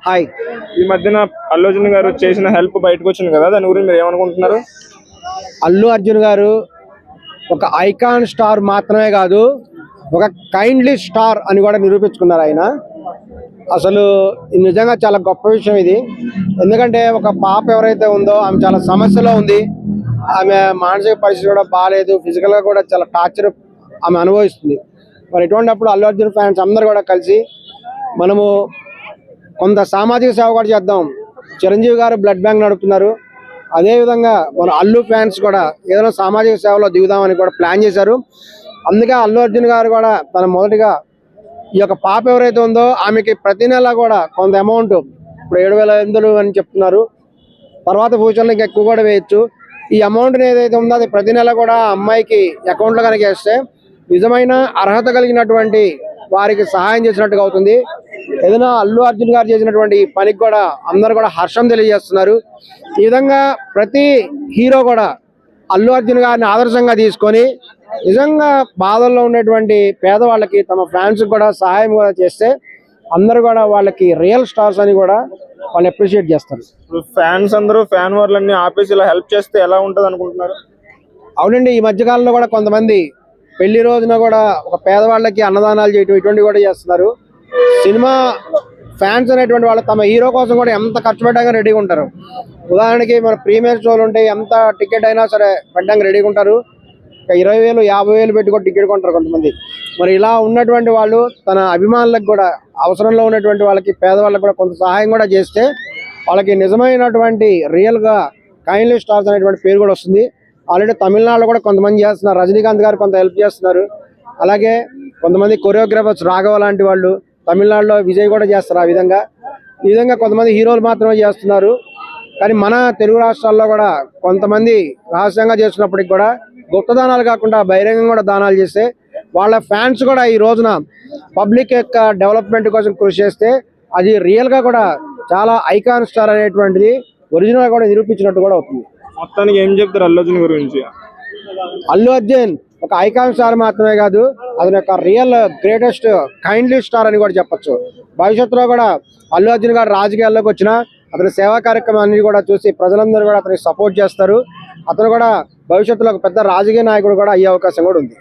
Hi. ఈ మధ్యన అల్లు అర్జున్ గారు చేసిన హెల్ప్ బయటకు వచ్చింది కదా, దాని గురించి మీరు ఏమనుకుంటున్నారు? అల్లు అర్జున్ గారు ఒక ఐకాన్ స్టార్ మాత్రమే కాదు, ఒక కైండ్లీ స్టార్ అని కూడా నిరూపించుకున్నారు ఆయన. అసలు నిజంగా చాలా గొప్ప విషయం ఇది. ఎందుకంటే ఒక పాప ఎవరైతే ఉందో ఆమె చాలా సమస్యలో ఉంది. ఆమె మానసిక పరిస్థితి కూడా బాగాలేదు, ఫిజికల్గా కూడా చాలా టార్చర్ ఆమె అనుభవిస్తుంది. మరి ఇటువంటిప్పుడు అల్లు అర్జున్ ఫ్యాన్స్ అందరూ కూడా కలిసి మనము కొంత సామాజిక సేవ కూడా చేద్దాం. చిరంజీవి గారు బ్లడ్ బ్యాంక్ నడుపుతున్నారు, అదేవిధంగా మన అల్లు ఫ్యాన్స్ కూడా ఏదైనా సామాజిక సేవలో దిగుదామని కూడా ప్లాన్ చేశారు. అందుకే అల్లు అర్జున్ గారు కూడా తన మొదటిగా ఈ యొక్క పాప ఎవరైతే ఉందో ఆమెకి ప్రతి నెల కూడా కొంత అమౌంట్, ఇప్పుడు 7,500 అని చెప్తున్నారు, తర్వాత ఫ్యూచర్లో ఇంకా ఎక్కువ కూడా వేయచ్చు. ఈ అమౌంట్ని ఏదైతే ఉందో అది ప్రతి నెల కూడా అమ్మాయికి అకౌంట్లో కనుక వేస్తే నిజమైన అర్హత కలిగినటువంటి వారికి సహాయం చేసినట్టుగా అవుతుంది. ఏదైనా అల్లు అర్జున్ గారు చేసినటువంటి పనికి కూడా అందరూ కూడా హర్షం తెలియజేస్తున్నారు. ఈ విధంగా ప్రతి హీరో కూడా అల్లు అర్జున్ గారిని ఆదర్శంగా తీసుకొని నిజంగా బాధల్లో ఉన్నటువంటి పేదవాళ్ళకి తమ ఫ్యాన్స్ కూడా సహాయం కూడా చేస్తే అందరూ కూడా వాళ్ళకి రియల్ స్టార్స్ అని కూడా వాళ్ళు అప్రిషియేట్ చేస్తారు. ఫ్యాన్స్ అందరూ ఫ్యాన్ వార్లన్నీ ఆపేసి ఇలా హెల్ప్ చేస్తే ఎలా ఉంటుంది అనుకుంటున్నారు? అవునండి, ఈ మధ్యకాలంలో కూడా కొంతమంది పెళ్లి రోజున కూడా ఒక పేదవాళ్ళకి అన్నదానాలు చేయటం ఇటువంటివి కూడా చేస్తున్నారు. సినిమా ఫ్యాన్స్ అనేటువంటి వాళ్ళు తమ హీరో కోసం కూడా ఎంత ఖర్చు పెట్టడానికి రెడీగా ఉంటారు. ఉదాహరణకి మన ప్రీమియర్ షోలు ఉంటే ఎంత టికెట్ అయినా సరే పెట్టడానికి రెడీగా ఉంటారు. 20,000 50,000 పెట్టి కూడా టికెట్ కొంటారు కొంతమంది. మరి ఇలా ఉన్నటువంటి వాళ్ళు తన అభిమానులకు కూడా అవసరంలో ఉన్నటువంటి వాళ్ళకి పేదవాళ్ళకి కూడా కొంత సహాయం కూడా చేస్తే వాళ్ళకి నిజమైనటువంటి రియల్గా కైండ్లీ స్టార్స్ అనేటువంటి పేరు కూడా వస్తుంది. ఆల్రెడీ తమిళనాడులో కూడా కొంతమంది చేస్తున్నారు, రజనీకాంత్ గారు కొంత హెల్ప్ చేస్తున్నారు. అలాగే కొంతమంది కొరియోగ్రాఫర్స్ రాఘవ లాంటి వాళ్ళు తమిళనాడులో విజయ్ కూడా చేస్తారు. ఈ విధంగా కొంతమంది హీరోలు మాత్రమే చేస్తున్నారు. కానీ మన తెలుగు రాష్ట్రాల్లో కూడా కొంతమంది రహస్యంగా చేస్తున్నప్పటికి కూడా గుప్త దానాలు కాకుండా బహిరంగంగా కూడా దానాలు చేస్తే వాళ్ళ ఫ్యాన్స్ కూడా ఈ రోజున పబ్లిక్ యొక్క డెవలప్మెంట్ కోసం కృషి చేస్తే అది రియల్గా కూడా చాలా ఐకాన్ స్టార్ అనేటువంటిది ఒరిజినల్ కూడా నిరూపించినట్టు కూడా అవుతుంది. మొత్తానికి ఏం చెప్తారు అల్లు అర్జున్ గురించి? అల్లు అర్జున్ ఒక ఐకాన్ స్టార్ మాత్రమే కాదు, అతని యొక్క రియల్ గ్రేటెస్ట్ కైండ్లీ స్టార్ అని కూడా చెప్పొచ్చు. భవిష్యత్తులో కూడా అల్లు అర్జున్ గారు రాజకీయాల్లోకి వచ్చినా అతని సేవా కార్యక్రమాన్ని కూడా చూసి ప్రజలందరూ కూడా అతనికి సపోర్ట్ చేస్తారు. అతను కూడా భవిష్యత్తులో ఒక పెద్ద రాజకీయ నాయకుడు కూడా అయ్యే అవకాశం కూడా ఉంది.